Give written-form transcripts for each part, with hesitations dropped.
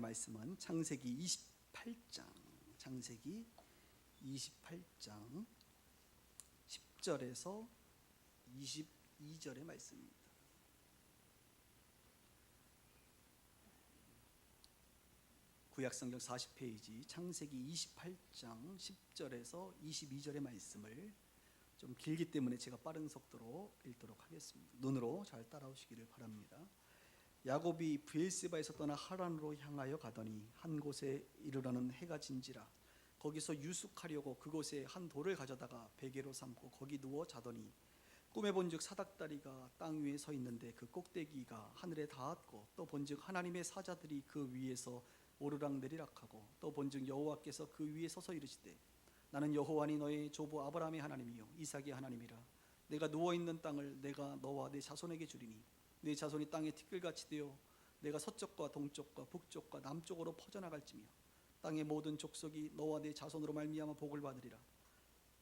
말씀은 창세기 28장, 창세기 28장 10절에서 22절의 말씀입니다. 구약성경 40페이지 창세기 28장 10절에서 22절의 말씀을 좀 길기 때문에 제가 빠른 속도로 읽도록 하겠습니다. 눈으로 잘 따라오시기를 바랍니다. 야곱이 브엘세바에서 떠나 하란으로 향하여 가더니 한 곳에 이르러는 해가 진지라. 거기서 유숙하려고 그곳에 한 돌을 가져다가 베개로 삼고 거기 누워 자더니 꿈에 본즉 사닥다리가 땅 위에 서 있는데 그 꼭대기가 하늘에 닿았고 또 본즉 하나님의 사자들이 그 위에서 오르락내리락하고 또 본즉 여호와께서 그 위에 서서 이르시되 나는 여호와니 너의 조부 아브라함의 하나님이요 이삭의 하나님이라. 내가 누워있는 땅을 내가 너와 내 자손에게 주리니 내 자손이 땅에 티끌같이 되어 내가 서쪽과 동쪽과 북쪽과 남쪽으로 퍼져나갈지며 땅의 모든 족속이 너와 내 자손으로 말미암아 복을 받으리라.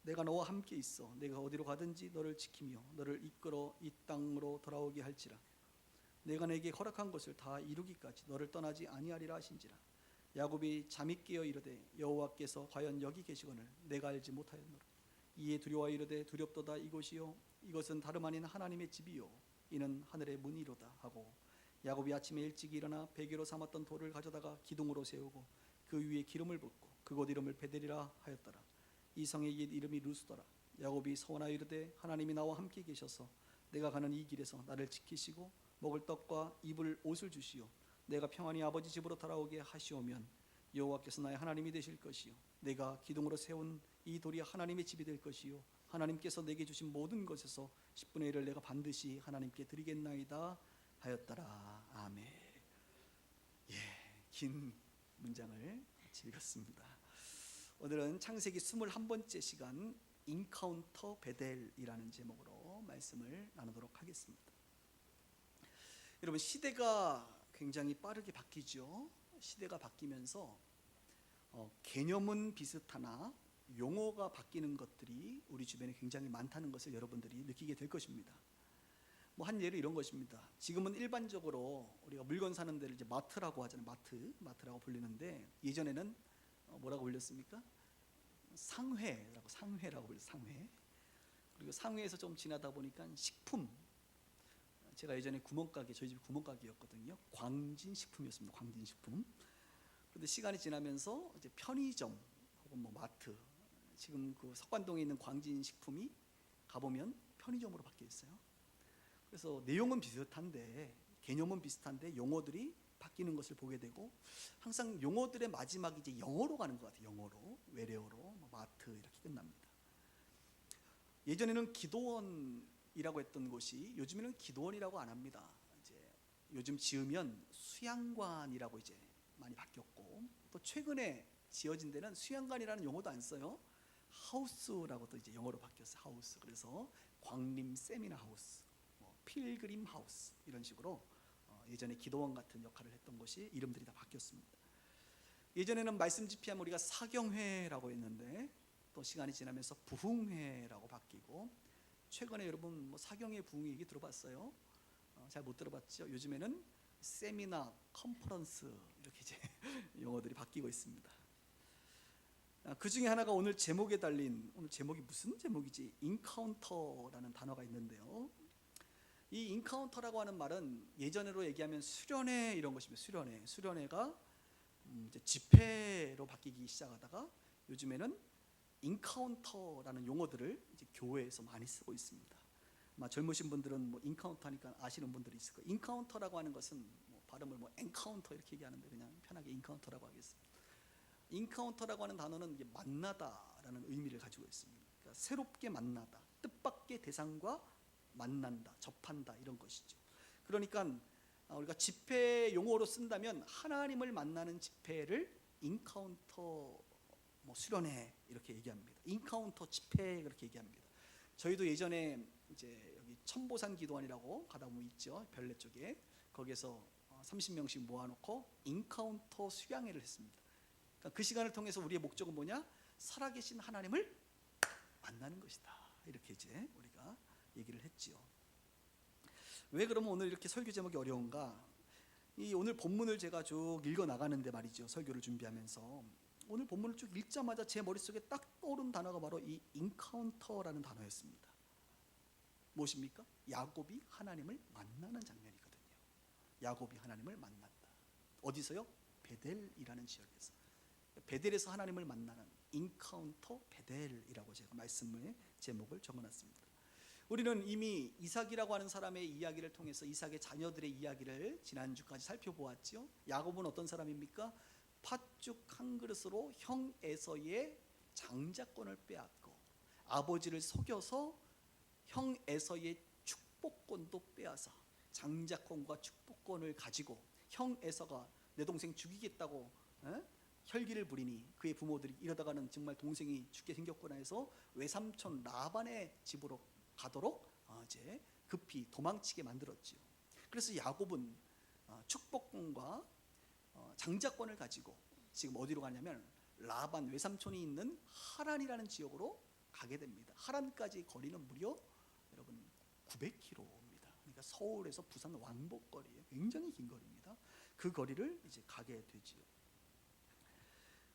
내가 너와 함께 있어 내가 어디로 가든지 너를 지키며 너를 이끌어 이 땅으로 돌아오게 할지라. 내가 내게 허락한 것을 다 이루기까지 너를 떠나지 아니하리라 하신지라. 야곱이 잠이 깨어 이르되 여호와께서 과연 여기 계시거늘 내가 알지 못하였노라. 이에 두려워 이르되 두렵도다. 이곳이요 이것은 다름 아닌 하나님의 집이요 이는 하늘의 문이로다 하고 야곱이 아침에 일찍 일어나 베개로 삼았던 돌을 가져다가 기둥으로 세우고 그 위에 기름을 붓고 그곳 이름을 베델이라 하였더라. 이 성의 옛 이름이 루스더라. 야곱이 서원하여 이르되 하나님이 나와 함께 계셔서 내가 가는 이 길에서 나를 지키시고 먹을 떡과 입을 옷을 주시오 내가 평안히 아버지 집으로 돌아오게 하시오면 여호와께서 나의 하나님이 되실 것이요 내가 기둥으로 세운 이 돌이 하나님의 집이 될 것이요 하나님께서 내게 주신 모든 것에서 10분의 1을 내가 반드시 하나님께 드리겠나이다 하였더라. 아멘. 긴 문장을 같이 읽었습니다. 오늘은 창세기 21번째 시간 인카운터 베델이라는 제목으로 말씀을 나누도록 하겠습니다. 여러분, 시대가 굉장히 빠르게 바뀌죠. 시대가 바뀌면서 개념은 비슷하나 용어가 바뀌는 것들이 우리 주변에 굉장히 많다는 것을 여러분들이 느끼게 될 것입니다. 한 예로 이런 것입니다. 지금은 일반적으로 우리가 물건 사는 데를 이제 마트라고 하잖아요. 마트라고 불리는데 예전에는 뭐라고 불렸습니까? 상회라고 불렸어요. 상회. 그리고 상회에서 좀 지나다 보니까 식품. 제가 예전에 구멍가게, 저희 집 구멍가게였거든요. 광진식품이었습니다. 광진식품. 그런데 시간이 지나면서 이제 편의점 혹은 마트. 지금 그 석관동에 있는 광진식품이 가보면 편의점으로 바뀌어 있어요. 그래서 내용은 비슷한데 개념은 비슷한데 용어들이 바뀌는 것을 보게 되고 항상 용어들의 마지막이 이제 영어로 가는 것 같아요. 영어로, 외래어로, 마트 이렇게 끝납니다. 예전에는 기도원이라고 했던 곳이 요즘에는 기도원이라고 안 합니다. 이제 요즘 지으면 수양관이라고 이제 많이 바뀌었고 또 최근에 지어진 데는 수양관이라는 용어도 안 써요. 하우스라고도 이제 영어로 바뀌었어요. 하우스. 그래서 광림 세미나 하우스, 필그림 하우스 이런 식으로 예전에 기도원 같은 역할을 했던 곳이 이름들이 다 바뀌었습니다. 예전에는 말씀 집회하면 우리가 사경회라고 했는데 또 시간이 지나면서 부흥회라고 바뀌고 최근에 여러분 사경회 부흥회 얘기 들어봤어요? 잘 못 들어봤죠? 요즘에는 세미나, 컨퍼런스 이렇게 이제 용어들이 바뀌고 있습니다. 그 중에 하나가 오늘 제목에 달린, 오늘 제목이 무슨 제목이지? 인카운터라는 단어가 있는데요. 이 인카운터라고 하는 말은 예전으로 얘기하면 수련회 이런 것입니다. 수련회가 이제 집회로 바뀌기 시작하다가 요즘에는 인카운터라는 용어들을 이제 교회에서 많이 쓰고 있습니다. 아마 젊으신 분들은 인카운터 하니까 아시는 분들이 있을 거예요. 인카운터라고 하는 것은 발음을 엔카운터 이렇게 얘기하는데 그냥 편하게 인카운터라고 하겠습니다. 인카운터라고 하는 단어는 이제 만나다라는 의미를 가지고 있습니다. 그러니까 새롭게 만나다, 뜻밖의 대상과 만난다, 접한다 이런 것이죠. 그러니까 우리가 집회 용어로 쓴다면 하나님을 만나는 집회를 인카운터 수련회 이렇게 얘기합니다. 인카운터 집회 그렇게 얘기합니다. 저희도 예전에 이제 여기 천보산 기도원이라고 가다 보면 있죠. 별내 쪽에 거기에서 30명씩 모아놓고 인카운터 수양회를 했습니다. 그러니까 그 시간을 통해서 우리의 목적은 뭐냐? 살아계신 하나님을 만나는 것이다. 이렇게 이제 우리가 얘기를 했지요. 왜 그러면 오늘 이렇게 설교 제목이 어려운가? 이 오늘 본문을 제가 쭉 읽어 나가는데 말이죠. 설교를 준비하면서 오늘 본문을 쭉 읽자마자 제 머릿속에 딱 떠오른 단어가 바로 이 인카운터라는 단어였습니다. 무엇입니까? 야곱이 하나님을 만나는 장면이거든요. 야곱이 하나님을 만난다. 어디서요? 베델이라는 지역에서. 베델에서 하나님을 만나는 인카운터 베델이라고 제가 말씀의 제목을 적어놨습니다. 우리는 이미 이삭이라고 하는 사람의 이야기를 통해서 이삭의 자녀들의 이야기를 지난주까지 살펴보았죠. 야곱은 어떤 사람입니까? 팥죽 한 그릇으로 형 에서의 장자권을 빼앗고 아버지를 속여서 형 에서의 축복권도 빼앗아 장자권과 축복권을 가지고 형 에서가 내 동생 죽이겠다고 혈기를 부리니 그의 부모들이 이러다가는 정말 동생이 죽게 생겼구나 해서 외삼촌 라반의 집으로 가도록 이제 급히 도망치게 만들었지요. 그래서 야곱은 축복권과 장자권을 가지고 지금 어디로 가냐면 라반 외삼촌이 있는 하란이라는 지역으로 가게 됩니다. 하란까지 거리는 무려 여러분 900km입니다. 그러니까 서울에서 부산 왕복 거리에 굉장히 긴 거리입니다. 그 거리를 이제 가게 되지요.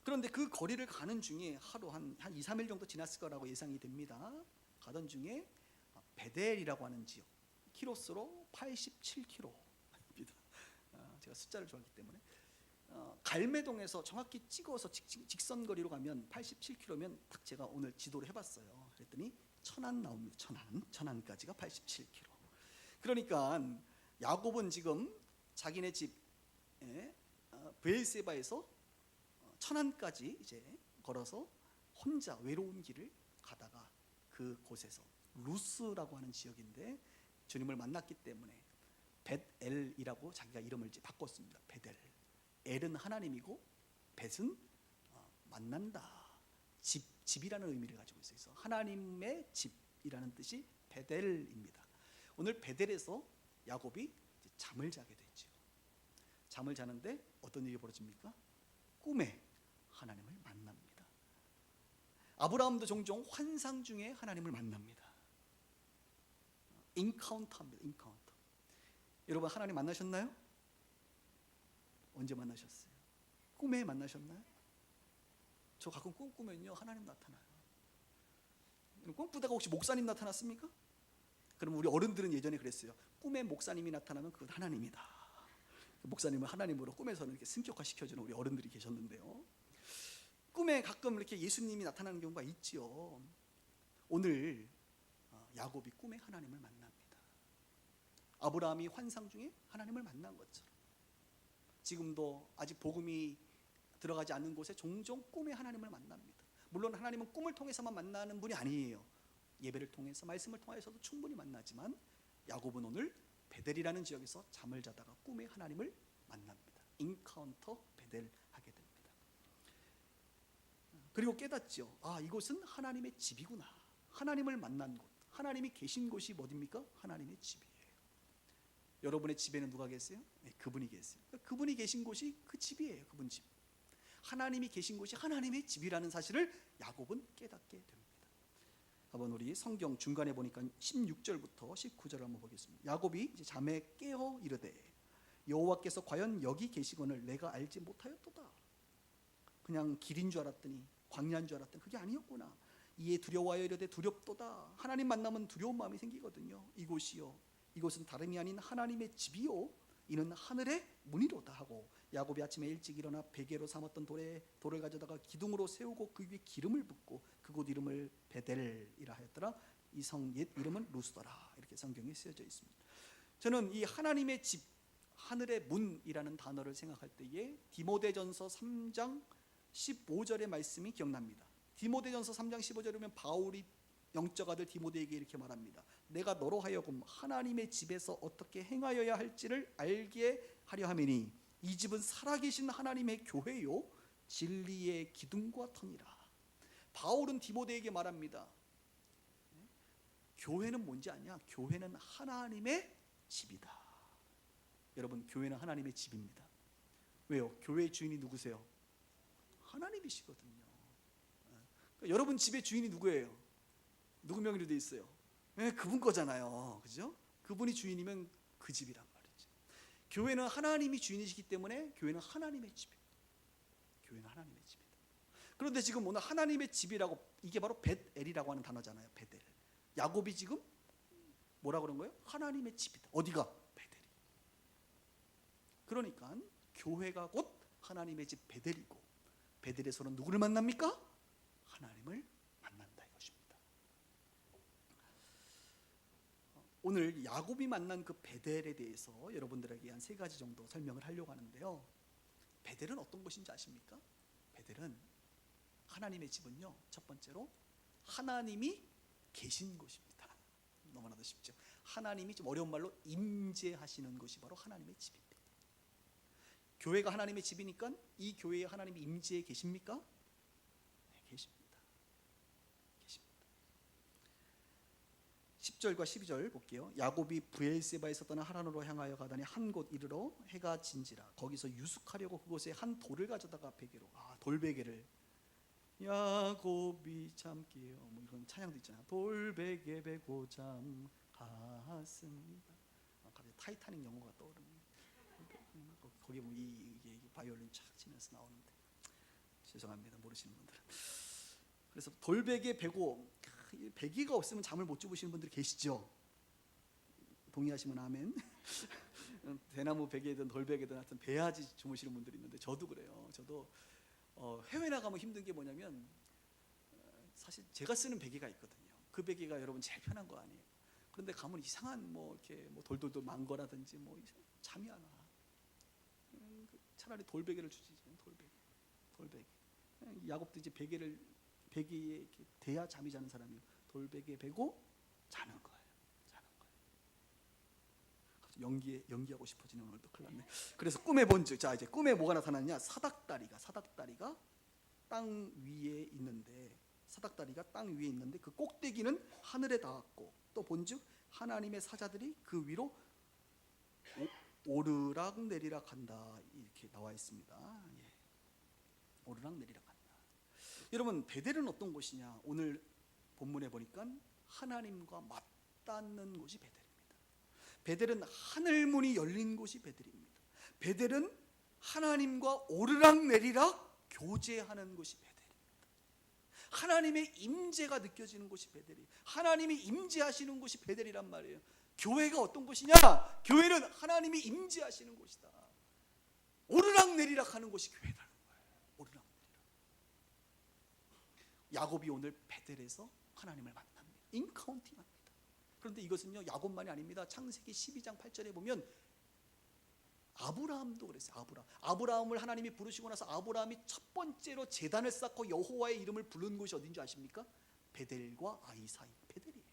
그런데 그 거리를 가는 중에 하루 한 2, 3일 정도 지났을 거라고 예상이 됩니다. 가던 중에 베델이라고 하는 지역, 키로수로 87km입니다. 제가 숫자를 좋아하기 때문에 갈매동에서 정확히 찍어서 직선거리로 가면 87km면 딱 제가 오늘 지도를 해봤어요. 그랬더니 천안 나옵니다. 천안까지가 87km. 그러니까 야곱은 지금 자기네 집 브엘세바에서 천안까지 이제 걸어서 혼자 외로운 길을 가다가 그곳에서 루스라고 하는 지역인데 주님을 만났기 때문에 벳엘이라고 자기가 이름을 이제 바꿨습니다. 베델. 엘은 하나님이고 벳은 만난다. 집이라는 의미를 가지고 있어서 하나님의 집이라는 뜻이 베델입니다. 오늘 베델에서 야곱이 이제 잠을 자게 되죠. 잠을 자는데 어떤 일이 벌어집니까? 꿈에 하나님을 만납니다. 아브라함도 종종 환상 중에 하나님을 만납니다. 인카운터입니다. 인카운터. 여러분 하나님 만나셨나요? 언제 만나셨어요? 꿈에 만나셨나요? 저 가끔 꿈 꾸면요 하나님 나타나요. 꿈 꾸다가 혹시 목사님 나타났습니까? 그럼 우리 어른들은 예전에 그랬어요. 꿈에 목사님이 나타나면 그건 하나님이다. 목사님을 하나님으로 꿈에서는 이렇게 승격화시켜주는 우리 어른들이 계셨는데요. 꿈에 가끔 이렇게 예수님이 나타나는 경우가 있지요. 오늘 야곱이 꿈에 하나님을 만납니다. 아브라함이 환상 중에 하나님을 만난 것처럼 지금도 아직 복음이 들어가지 않는 곳에 종종 꿈에 하나님을 만납니다. 물론 하나님은 꿈을 통해서만 만나는 분이 아니에요. 예배를 통해서 말씀을 통해서도 충분히 만나지만 야곱은 오늘 베델이라는 지역에서 잠을 자다가 꿈에 하나님을 만납니다. 인카운터 베델 하게 됩니다. 그리고 깨닫죠. 이곳은 하나님의 집이구나. 하나님을 만난 곳, 하나님이 계신 곳이 어디입니까? 하나님의 집이에요. 여러분의 집에는 누가 계세요? 네, 그분이 계세요. 그분이 계신 곳이 그 집이에요. 그분 집. 하나님이 계신 곳이 하나님의 집이라는 사실을 야곱은 깨닫게 됩니다. 한번 우리 성경 중간에 보니까 16절부터 19절을 한번 보겠습니다. 야곱이 이제 잠에 깨어 이르되 여호와께서 과연 여기 계시거늘 내가 알지 못하였도다. 그냥 길인 줄 알았더니 광야인 줄 알았더니 그게 아니었구나. 이에 두려워하여 이르되 두렵도다. 하나님 만나면 두려운 마음이 생기거든요. 이곳이요 이곳은 다름이 아닌 하나님의 집이요 이는 하늘의 문이로다 하고 야곱이 아침에 일찍 일어나 베개로 삼았던 돌을 가져다가 기둥으로 세우고 그 위에 기름을 붓고 그곳 이름을 베델이라 하였더라. 이 성 옛 이름은 루스더라. 이렇게 성경에 쓰여져 있습니다. 저는 이 하나님의 집, 하늘의 문이라는 단어를 생각할 때에 디모데전서 3장 15절의 말씀이 기억납니다. 디모데전서 3장 15절이면 바울이 영적 아들 디모데에게 이렇게 말합니다. 내가 너로 하여금 하나님의 집에서 어떻게 행하여야 할지를 알게 하려 함이니 이 집은 살아계신 하나님의 교회요 진리의 기둥과 터니라. 바울은 디모데에게 말합니다. 교회는 뭔지 아냐? 교회는 하나님의 집이다. 여러분 교회는 하나님의 집입니다. 왜요? 교회의 주인이 누구세요? 하나님이시거든요. 그러니까 여러분 집의 주인이 누구예요? 누구 명의로 돼 있어요? 네, 그분 거잖아요. 그죠? 그분이 주인이면 그 집이란 말이죠. 교회는 하나님이 주인이시기 때문에 교회는 하나님의 집입니다. 교회는 하나님의 집이다. 그런데 지금 오늘 하나님의 집이라고, 이게 바로 벳엘이라고 하는 단어잖아요. 벳엘. 야곱이 지금 뭐라 그런 거예요? 하나님의 집이다. 어디가? 벳엘이. 그러니까 교회가 곧 하나님의 집 벳엘이고, 벳엘에서는 누구를 만납니까? 하나님을 만난다 이것입니다. 오늘 야곱이 만난 그 벳엘에 대해서 여러분들에게 한 3가지 정도 설명을 하려고 하는데요. 벳엘은 어떤 곳인지 아십니까? 벳엘은, 하나님의 집은요, 첫 번째로 하나님이 계신 곳입니다. 너무나도 쉽죠. 하나님이, 좀 어려운 말로 임재하시는 곳이 바로 하나님의 집입니다. 교회가 하나님의 집이니까 이 교회에 하나님이 임재해 계십니까? 네, 계십니다. 계십니다. 10절과 12절 볼게요. 야곱이 브엘세바에서 떠나 하란으로 향하여 가더니 한 곳 이르러 해가 진지라 거기서 유숙하려고 그곳에 한 돌을 가져다가 베개로, 돌베개를, 야곱이 잠깨어, 뭐 이런 찬양도 있잖아요. 돌베개 베고 잠갔습니다. 갑자기 타이타닉 영어가 떠오르네. 거기에 보면 이게 바이올린 착 치면서 나오는데, 죄송합니다 모르시는 분들은. 그래서 돌베개 베고, 베개가 없으면 잠을 못 주무시는 분들이 계시죠? 동의하시면 아멘. 대나무 베개든 돌베개든 하여튼 베야지 주무시는 분들이 있는데, 저도 그래요. 저도 해외 나가면 힘든 게 뭐냐면, 사실 제가 쓰는 베개가 있거든요. 그 베개가 여러분 제일 편한 거 아니에요. 그런데 가면 이상한 이렇게 돌돌돌 만 거라든지 잠이 안 와. 차라리 돌베개를 주지. 돌베개. 야곱도 이제 베개에 이렇게 대야 잠이 자는 사람이요. 돌베개 베고 자는 거예요. 연기하고 싶어지는 오늘도 큰일 났네. 그래서 꿈에 본즉, 자 이제 꿈에 뭐가 나타났냐? 사닥다리가 땅 위에 있는데, 그 꼭대기는 하늘에 닿았고, 또 본즉 하나님의 사자들이 그 위로 오르락 내리락 한다 이렇게 나와 있습니다. 예. 오르락 내리락 한다. 여러분, 벳엘은 어떤 곳이냐? 오늘 본문에 보니까 하나님과 맞닿는 곳이 벳엘입니다. 벳엘은 하늘문이 열린 곳이 벳엘입니다. 벳엘은 하나님과 오르락 내리락 교제하는 곳이 벳엘입니다. 하나님의 임재가 느껴지는 곳이 벳엘이에요. 하나님이 임재하시는 곳이 벳엘이란 말이에요. 교회가 어떤 곳이냐? 교회는 하나님이 임재하시는 곳이다. 오르락 내리락 하는 곳이 교회라는 거예요. 오르락 내리락. 야곱이 오늘 벳엘에서 하나님을 만납니다. 인카운팅합니다. 그런데 이것은요, 야곱만이 아닙니다. 창세기 12장 8절에 보면 아브라함도 그랬어요. 아브라함을 하나님이 부르시고 나서 아브라함이 첫 번째로 제단을 쌓고 여호와의 이름을 부른 곳이 어딘지 아십니까? 벳엘과 아이 사이. 벳엘이에요.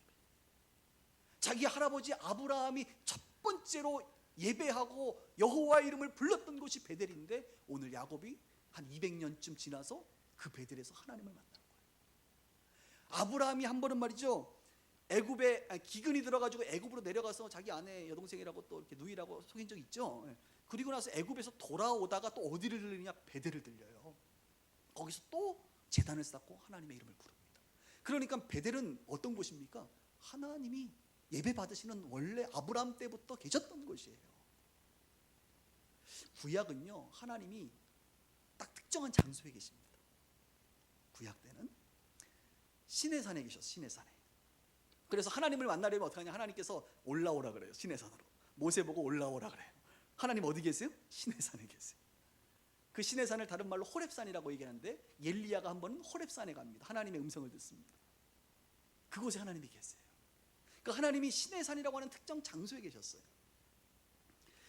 자기 할아버지 아브라함이 첫 번째로 예배하고 여호와의 이름을 불렀던 곳이 벳엘인데, 오늘 야곱이 한 200년쯤 지나서 그 벳엘에서 하나님을 만나는 거예요. 아브라함이 한 번은 말이죠, 애굽에 기근이 들어가지고 애굽으로 내려가서 자기 아내 여동생이라고 또 이렇게 누이라고 속인 적 있죠. 그리고 나서 애굽에서 돌아오다가 또 어디를 들리냐? 벳엘을 들려요. 거기서 또 제단을 쌓고 하나님의 이름을 부릅니다. 그러니까 벳엘은 어떤 곳입니까? 하나님이 예배 받으시는, 원래 아브라함 때부터 계셨던 곳이에요. 구약은요, 하나님이 딱 특정한 장소에 계십니다. 구약 때는 시내산에 계셨어요. 시내산에. 그래서 하나님을 만나려면 어떻게 하냐? 하나님께서 올라오라 그래요. 시내산으로. 모세 보고 올라오라 그래요. 하나님 어디 계세요? 시내산에 계세요. 그 시내산을 다른 말로 호렙산이라고 얘기하는데, 엘리야가 한 번은 호렙산에 갑니다. 하나님의 음성을 듣습니다. 그곳에 하나님이 계세요. 그러니까 하나님이 시내산이라고 하는 특정 장소에 계셨어요.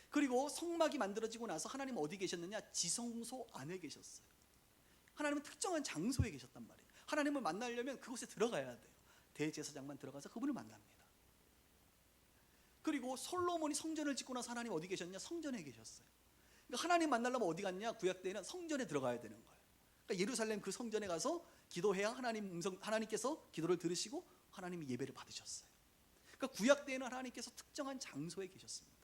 그리고 성막이 만들어지고 나서 하나님은 어디 계셨느냐? 지성소 안에 계셨어요. 하나님은 특정한 장소에 계셨단 말이에요. 하나님을 만나려면 그곳에 들어가야 돼요. 대제사장만 들어가서 그분을 만납니다. 그리고 솔로몬이 성전을 짓고 나서 하나님 어디 계셨냐? 성전에 계셨어요. 그러니까 하나님 만나려면 어디 갔냐? 구약 때는 성전에 들어가야 되는 거예요. 그러니까 예루살렘 그 성전에 가서 기도해야 하나님께서 기도를 들으시고 하나님이 예배를 받으셨어요. 그러니까 구약 때에는 하나님께서 특정한 장소에 계셨습니다.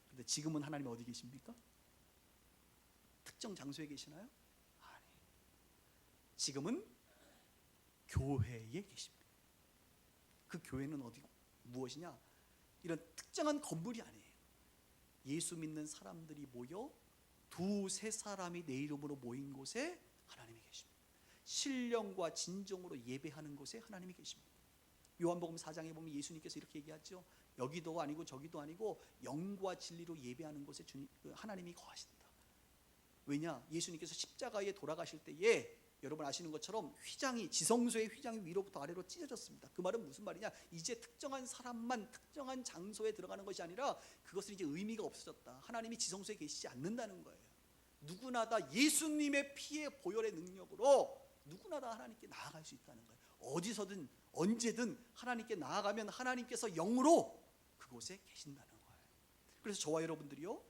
그런데 지금은 하나님 어디 계십니까? 특정 장소에 계시나요? 아니. 지금은 교회에 계십니다. 그 교회는 어디고 무엇이냐? 이런 특정한 건물이 아니에요. 예수 믿는 사람들이 모여 두세 사람이 내 이름으로 모인 곳에 하나님이 계십니다. 신령과 진정으로 예배하는 곳에 하나님이 계십니다. 요한복음 4장에 보면 예수님께서 이렇게 얘기하죠. 여기도 아니고 저기도 아니고 영과 진리로 예배하는 곳에 하나님이 거하신다. 왜냐? 예수님께서 십자가에 돌아가실 때에 여러분 아시는 것처럼 휘장이, 지성소의 휘장이 위로부터 아래로 찢어졌습니다. 그 말은 무슨 말이냐? 이제 특정한 사람만 특정한 장소에 들어가는 것이 아니라 그것은 이제 의미가 없어졌다. 하나님이 지성소에 계시지 않는다는 거예요. 누구나 다 예수님의 피의 보혈의 능력으로 누구나 다 하나님께 나아갈 수 있다는 거예요. 어디서든 언제든 하나님께 나아가면 하나님께서 영으로 그곳에 계신다는 거예요. 그래서 저와 여러분들이요,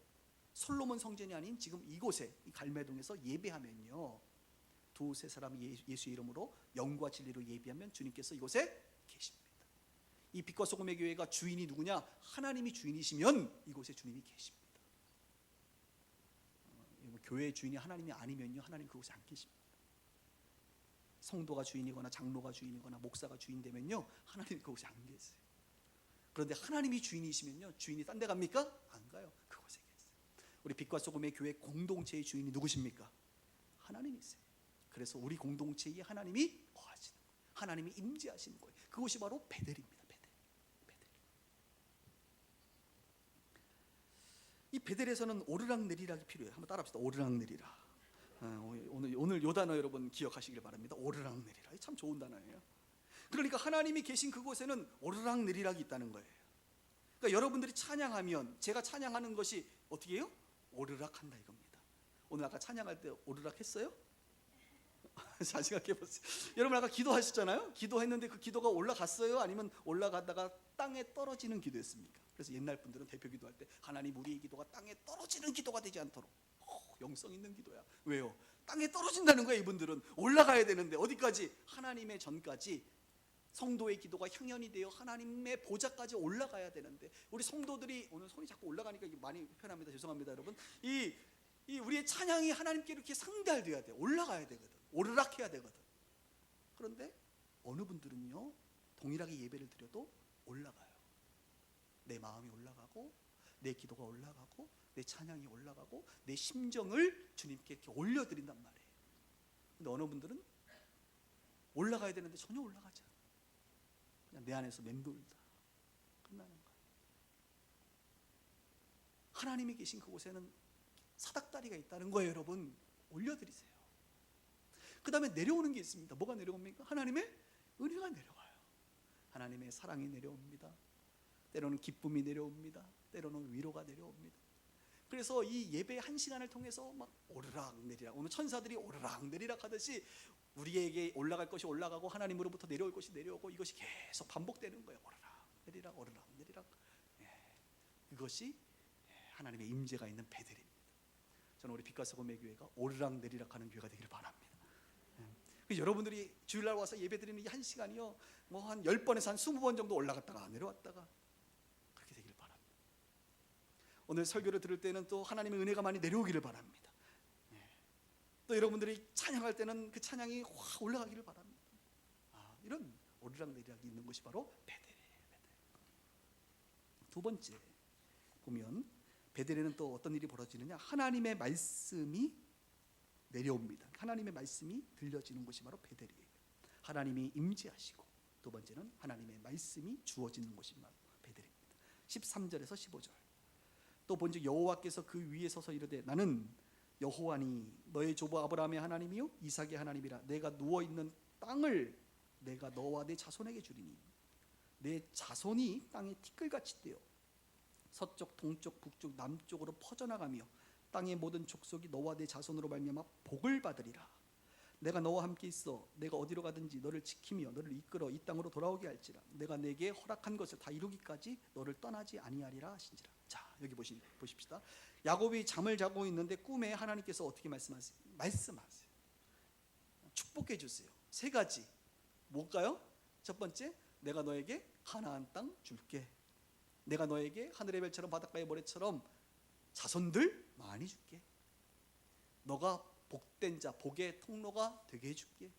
솔로몬 성전이 아닌 지금 이곳에, 이 갈매동에서 예배하면요, 두세 사람이 예수의 이름으로 영과 진리로 예배하면 주님께서 이곳에 계십니다. 이 빛과 소금의 교회가 주인이 누구냐? 하나님이 주인이시면 이곳에 주님이 계십니다. 교회의 주인이 하나님이 아니면요, 하나님 그곳에 안 계십니다. 성도가 주인이거나 장로가 주인이거나 목사가 주인 되면요, 하나님 그곳에 안 계세요. 그런데 하나님이 주인이시면요, 주인이 딴 데 갑니까? 안 가요. 그곳에 계세요. 우리 빛과 소금의 교회 공동체의 주인이 누구십니까? 하나님이세요. 그래서 우리 공동체에 하나님이 거하시는 거예요. 하나님이 임재하시는 거예요. 그것이 바로 베델입니다. 베델. 이 베델에서는 오르락내리락이 필요해요. 한번 따라합시다. 오르락내리락. 오늘 요 단어 여러분 기억하시길 바랍니다. 오르락내리락. 참 좋은 단어예요. 그러니까 하나님이 계신 그곳에는 오르락내리락이 있다는 거예요. 그러니까 여러분들이 찬양하면 제가 찬양하는 것이 어떻게 해요? 오르락한다 이겁니다. 오늘 아까 찬양할 때 오르락했어요? 잘 생각해 보세요. 여러분 아까 기도하셨잖아요. 기도했는데 그 기도가 올라갔어요? 아니면 올라가다가 땅에 떨어지는 기도였습니까? 그래서 옛날 분들은 대표 기도할 때 하나님 우리의 기도가 땅에 떨어지는 기도가 되지 않도록, 영성 있는 기도야. 왜요? 땅에 떨어진다는 거예요. 이분들은 올라가야 되는데 어디까지? 하나님의 전까지 성도의 기도가 향연이 되어 하나님의 보좌까지 올라가야 되는데, 우리 성도들이 오늘 손이 자꾸 올라가니까 많이 편합니다. 죄송합니다 여러분. 이 우리의 찬양이 하나님께 이렇게 상달돼야 돼. 올라가야 되거든. 오르락해야 되거든. 그런데 어느 분들은요, 동일하게 예배를 드려도 올라가요. 내 마음이 올라가고 내 기도가 올라가고 내 찬양이 올라가고 내 심정을 주님께 이렇게 올려드린단 말이에요. 근데 어느 분들은 올라가야 되는데 전혀 올라가지 않아. 그냥 내 안에서 맴돌다 끝나는 거예요. 하나님이 계신 그곳에는 사닥다리가 있다는 거예요. 여러분 올려드리세요. 그 다음에 내려오는 게 있습니다. 뭐가 내려옵니까? 하나님의 은혜가 내려와요. 하나님의 사랑이 내려옵니다. 때로는 기쁨이 내려옵니다. 때로는 위로가 내려옵니다. 그래서 이 예배 한 시간을 통해서 막 오르락내리락, 오늘 천사들이 오르락내리락 하듯이 우리에게 올라갈 것이 올라가고 하나님으로부터 내려올 것이 내려오고, 이것이 계속 반복되는 거예요. 오르락내리락 오르락내리락. 이것이 하나님의 임재가 있는 베델입니다. 저는 우리 빛과 소금의 교회가 오르락내리락 하는 교회가 되기를 바랍니다. 여러분들이 주일날 와서 예배드리는 이 한 시간이요, 뭐 한 10번에서 한 20번 정도 올라갔다가 내려왔다가 그렇게 되기를 바랍니다. 오늘 설교를 들을 때는 또 하나님의 은혜가 많이 내려오기를 바랍니다. 또 여러분들이 찬양할 때는 그 찬양이 확 올라가기를 바랍니다. 이런 오르락내리락이 있는 것이 바로 베델이에요. 베델. 두 번째 보면 베델에는 또 어떤 일이 벌어지느냐, 하나님의 말씀이 내려옵니다. 하나님의 말씀이 들려지는 곳이 바로 베델이에요. 하나님이 임재하시고, 두 번째는 하나님의 말씀이 주어지는 곳이 바로 베델입니다. 13절에서 15절. 또 본즉 여호와께서 그 위에 서서 이르되 나는 여호와니 너의 조부 아브라함의 하나님이요 이삭의 하나님이라. 내가 누워있는 땅을 내가 너와 내 자손에게 주리니 내 자손이 땅에 티끌같이 되어 서쪽 동쪽 북쪽 남쪽으로 퍼져나가며 땅의 모든 족속이 너와 내 자손으로 말미암아 복을 받으리라. 내가 너와 함께 있어 내가 어디로 가든지 너를 지키며 너를 이끌어 이 땅으로 돌아오게 할지라. 내가 내게 허락한 것을 다 이루기까지 너를 떠나지 아니하리라 하신지라. 자, 여기 보십시다. 야곱이 잠을 자고 있는데 꿈에 하나님께서 어떻게 말씀하세요? 축복해 주세요. 세 가지. 뭘까요? 첫 번째, 내가 너에게 가나안 땅 줄게. 내가 너에게 하늘의 별처럼 바닷가의 모래처럼 자손들 많이 줄게. 너가 복된 자, 복의 통로가 되게 해줄게.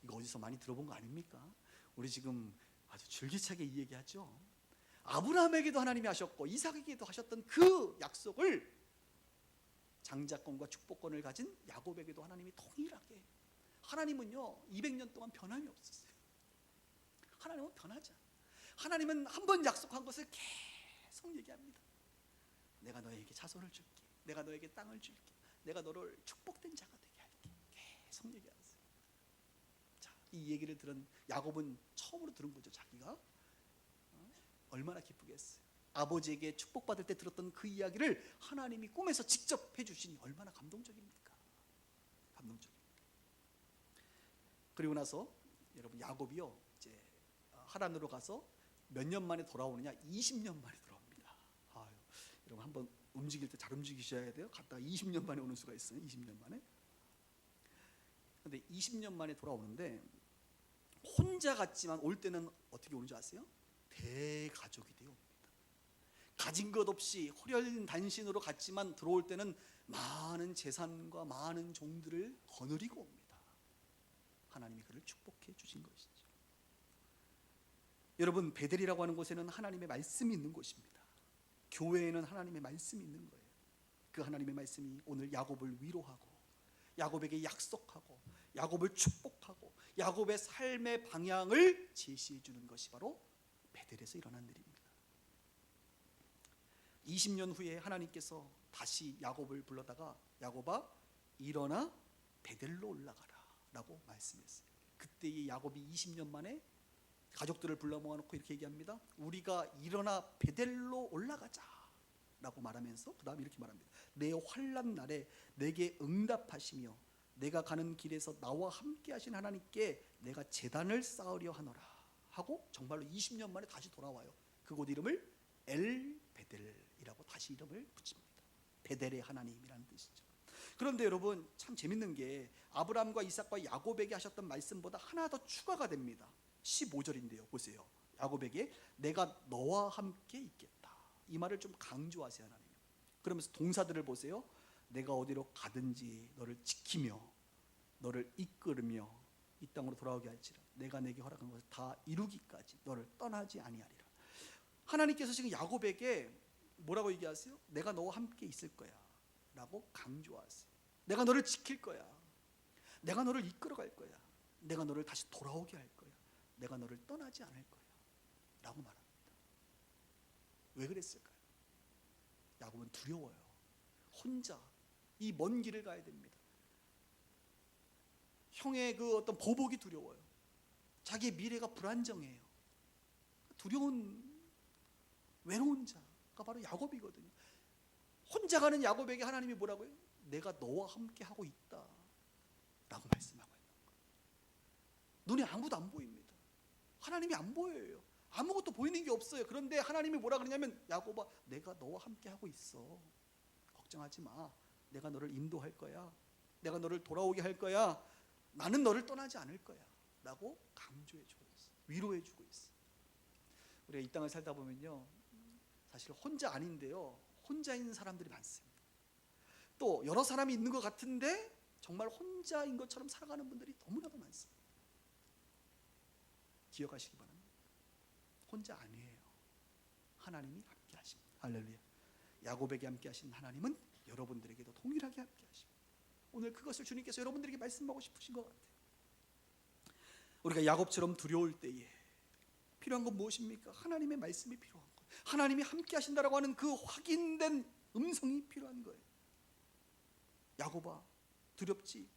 이거 어디서 많이 들어본 거 아닙니까? 우리 지금 아주 줄기차게 이 얘기하죠. 아브라함에게도 하나님이 하셨고 이삭에게도 하셨던 그 약속을 장자권과 축복권을 가진 야곱에게도 하나님이 동일하게, 하나님은요 200년 동안 변함이 없었어요. 하나님은 변하지 않아요. 하나님은 한 번 약속한 것을 계속 얘기합니다. 내가 너에게 자손을 줄게, 내가 너에게 땅을 줄게, 내가 너를 축복된 자가 되게 할게, 계속 얘기하세요. 자, 이 얘기를 들은 야곱은 처음으로 들은 거죠. 자기가 얼마나 기쁘겠어요. 아버지에게 축복받을 때 들었던 그 이야기를 하나님이 꿈에서 직접 해주시니 얼마나 감동적입니까? 감동적입니다. 그리고 나서 여러분 야곱이요 이제 하란으로 가서 몇 년 만에 돌아오느냐? 20년 만에 돌아옵니다. 아유, 여러분 한번 움직일 때 잘 움직이셔야 돼요. 갔다가 20년 만에 오는 수가 있어요. 20년 만에. 근데 20년 만에 돌아오는데 혼자 갔지만 올 때는 어떻게 오는 줄 아세요? 대가족이 되어 옵니다. 가진 것 없이 호련단신으로 갔지만 들어올 때는 많은 재산과 많은 종들을 거느리고 옵니다. 하나님이 그를 축복해 주신 것이죠. 여러분, 베델이라고 하는 곳에는 하나님의 말씀이 있는 곳입니다. 교회에는 하나님의 말씀이 있는 거예요. 그 하나님의 말씀이 오늘 야곱을 위로하고 야곱에게 약속하고 야곱을 축복하고 야곱의 삶의 방향을 제시해 주는 것이 바로 베델에서 일어난 일입니다. 20년 후에 하나님께서 다시 야곱을 불러다가 야곱아 일어나 베델로 올라가라 라고 말씀했어요. 그때 이 야곱이 20년 만에 가족들을 불러 모아놓고 이렇게 얘기합니다. 우리가 일어나 베델로 올라가자 라고 말하면서 그 다음에 이렇게 말합니다. 내 환난 날에 내게 응답하시며 내가 가는 길에서 나와 함께 하신 하나님께 내가 제단을 쌓으려 하노라 하고 정말로 20년 만에 다시 돌아와요. 그곳 이름을 엘 베델이라고 다시 이름을 붙입니다. 베델의 하나님이라는 뜻이죠. 그런데 여러분 참 재밌는 게 아브라함과 이삭과 야곱에게 하셨던 말씀보다 하나 더 추가가 됩니다. 15절인데요. 보세요. 야곱에게 내가 너와 함께 있겠다. 이 말을 좀 강조하세요. 하나님. 그러면서 동사들을 보세요. 내가 어디로 가든지 너를 지키며 너를 이끌으며 이 땅으로 돌아오게 할지라 내가 내게 허락한 것을 다 이루기까지 너를 떠나지 아니하리라. 하나님께서 지금 야곱에게 뭐라고 얘기하세요? 내가 너와 함께 있을 거야 라고 강조하세요. 내가 너를 지킬 거야. 내가 너를 이끌어갈 거야. 내가 너를 다시 돌아오게 할 거야. 내가 너를 떠나지 않을 거야 라고 말합니다. 왜 그랬을까요? 야곱은 두려워요. 혼자 이 먼 길을 가야 됩니다. 형의 그 어떤 보복이 두려워요. 자기의 미래가 불안정해요. 두려운 외로운 자가 바로 야곱이거든요. 혼자 가는 야곱에게 하나님이 뭐라고요? 내가 너와 함께 하고 있다 라고 말씀하고 있는 거예요. 눈에 아무도 안 보입니다. 하나님이 안 보여요. 아무것도 보이는 게 없어요. 그런데 하나님이 뭐라 그러냐면 야곱아 내가 너와 함께 하고 있어. 걱정하지 마. 내가 너를 인도할 거야. 내가 너를 돌아오게 할 거야. 나는 너를 떠나지 않을 거야 라고 강조해 주고 있어요. 위로해 주고 있어요. 우리가 이 땅을 살다 보면요 사실 혼자 아닌데요 혼자인 사람들이 많습니다. 또 여러 사람이 있는 것 같은데 정말 혼자인 것처럼 살아가는 분들이 너무나도 많습니다. 기억하시기 바랍니다. 혼자 아니에요. 하나님이 함께 하십니다. 할렐루야. 야곱에게 함께 하신 하나님은 여러분들에게도 동일하게 함께 하십니다. 오늘 그것을 주님께서 여러분들에게 말씀하고 싶으신 것 같아요. 우리가 야곱처럼 두려울 때에 필요한 건 무엇입니까? 하나님의 말씀이 필요한 거예요. 하나님이 함께 하신다라고 하는 그 확인된 음성이 필요한 거예요. 야곱아 두렵지?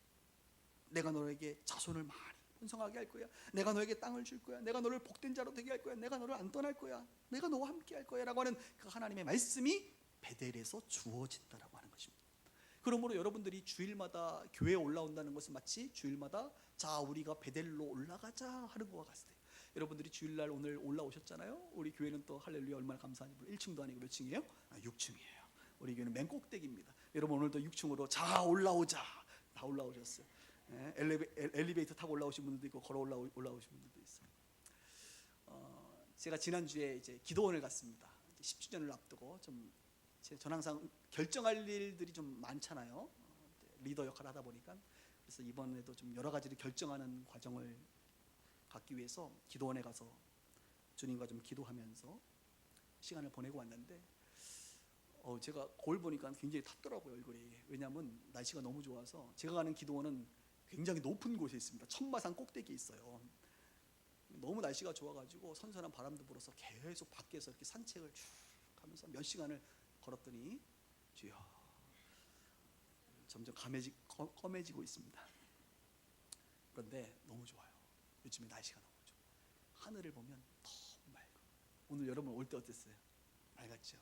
내가 너에게 자손을 많이 번성하게 할 거야. 내가 너에게 땅을 줄 거야. 내가 너를 복된 자로 되게 할 거야. 내가 너를 안 떠날 거야. 내가 너와 함께 할 거야 라고 하는 그 하나님의 말씀이 베델에서 주어진다라고 하는 것입니다. 그러므로 여러분들이 주일마다 교회에 올라온다는 것은 마치 주일마다 자 우리가 베델로 올라가자 하는 것과 같아요. 여러분들이 주일날 오늘 올라오셨잖아요. 우리 교회는 또 할렐루야 얼마나 감사한지. 1층도 아니고 몇 층이에요? 6층이에요. 우리 교회는 맨 꼭대기입니다. 여러분 오늘도 6층으로 자 올라오자. 다 올라오셨어요. 엘리베이터 타고 올라오신 분들도 있고 걸어 올라오신 분들도 있어요. 제가 지난주에 이제 기도원을 갔습니다. 10주년을 앞두고 전 항상 결정할 일들이 좀 많잖아요. 리더 역할을 하다 보니까. 그래서 이번에도 좀 여러 가지를 결정하는 과정을 갖기 위해서 기도원에 가서 주님과 좀 기도하면서 시간을 보내고 왔는데 제가 거울 보니까 굉장히 탔더라고요, 얼굴이. 왜냐하면 날씨가 너무 좋아서. 제가 가는 기도원은 굉장히 높은 곳에 있습니다. 천마산 꼭대기에 있어요. 너무 날씨가 좋아가지고 선선한 바람도 불어서 계속 밖에서 이렇게 산책을 쭉 하면서 몇 시간을 걸었더니 주여, 점점 검해지고 있습니다. 그런데 너무 좋아요. 요즘에 날씨가 너무 좋아. 하늘을 보면 너무 맑고. 오늘 여러분 올 때 어땠어요? 맑았죠?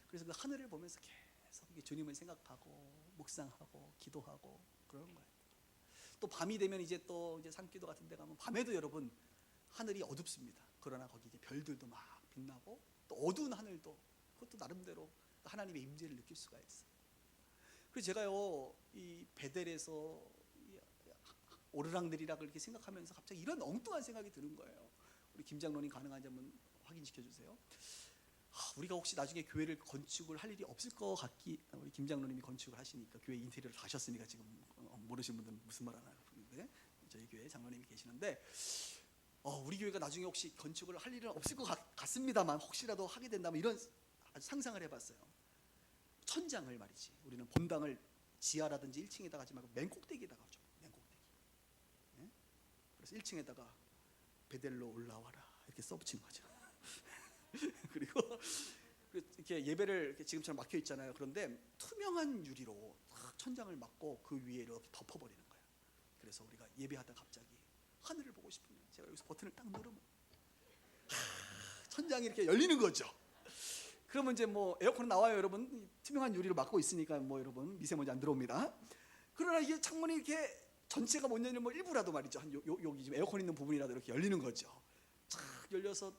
그래서 그 하늘을 보면서 계속 주님을 생각하고 묵상하고 기도하고 그러는 거예요. 또 밤이 되면 이제 산기도 같은 데 가면 밤에도 여러분 하늘이 어둡습니다. 그러나 거기 이제 별들도 막 빛나고 또 어두운 하늘도 그것도 나름대로 하나님의 임재를 느낄 수가 있어요. 그래서 제가요 이 베델에서 오르락내리락을 이렇게 생각하면서 갑자기 이런 엉뚱한 생각이 드는 거예요. 우리 김 장로님 가능한지 한번 확인시켜 주세요. 우리가 혹시 나중에 교회를 건축을 할 일이 없을 것 같기, 우리 김 장로님이 건축을 하시니까 교회 인테리어를 다 하셨으니까 지금 모르시는 분들은 무슨 말 하나 모르는데 저희 교회 장로님이 계시는데 우리 교회가 나중에 혹시 건축을 할 일은 없을 것 같습니다만 혹시라도 하게 된다면 이런 아주 상상을 해봤어요. 천장을 말이지 우리는 본당을 지하라든지 1층에다가 하지 말고 맨 꼭대기에다가 하죠. 맨 꼭대기. 네? 그래서 1층에다가 베델로 올라와라 이렇게 써붙인 거죠. 그리고 이렇게 예배를 이렇게 지금처럼 막혀 있잖아요. 그런데 투명한 유리로 탁 천장을 막고 그 위에 이렇게 덮어버리는 거예요. 그래서 우리가 예배하다 갑자기 하늘을 보고 싶으면 제가 여기서 버튼을 딱 누르면 천장이 이렇게 열리는 거죠. 그러면 이제 뭐 에어컨은 나와요, 여러분. 투명한 유리로 막고 있으니까 뭐 여러분 미세먼지 안 들어옵니다. 그러나 이게 창문이 이렇게 전체가 못 열리면 뭐 일부라도 말이죠. 여기 지금 에어컨 있는 부분이라도 이렇게 열리는 거죠. 쫙 열려서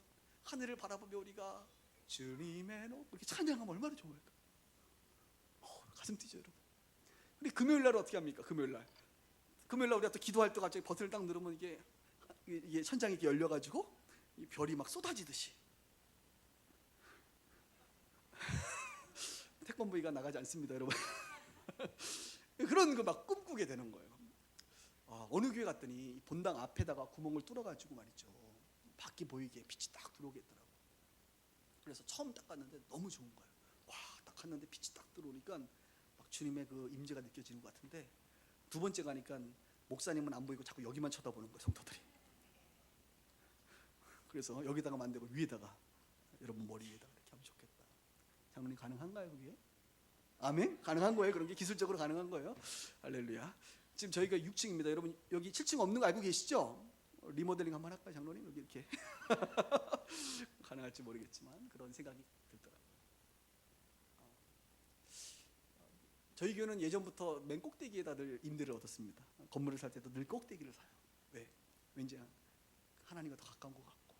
하늘을 바라보며 우리가 주님의 높 이렇게 찬양하면 얼마나 좋을까. 가슴 뛰죠, 여러분. 근데 금요일 날 어떻게 합니까? 금요일 날 우리가 또 기도할 때 갑자기 버튼을 딱 누르면 이게 천장이 이렇게 열려가지고 이 별이 막 쏟아지듯이 태권브이가 나가지 않습니다, 여러분. 그런 거 막 꿈꾸게 되는 거예요. 어느 교회 갔더니 본당 앞에다가 구멍을 뚫어가지고 말이죠. 밖이 보이게 빛이 딱 들어오게 했더라고요. 그래서 처음 딱 갔는데 너무 좋은 거예요. 딱 갔는데 빛이 딱 들어오니까 막 주님의 그 임재가 느껴지는 것 같은데 두 번째 가니까 목사님은 안 보이고 자꾸 여기만 쳐다보는 거예요, 성도들이. 그래서 여기다가 만들고 위에다가 여러분 머리 위에다가 이렇게 하면 좋겠다. 장로님 가능한가요, 그게? 아멘? 가능한 거예요? 그런 게 기술적으로 가능한 거예요? 할렐루야. 지금 저희가 6층입니다. 여러분 여기 7층 없는 거 알고 계시죠? 리모델링 한번 할까요, 장로님? 여기 이렇게 가능할지 모르겠지만 그런 생각이 들더라고요. 저희 교회는 예전부터 맨 꼭대기에다 늘 임대를 얻었습니다. 건물을 살 때도 늘 꼭대기를 사요. 왜? 왠지 하나님과 더 가까운 것 같고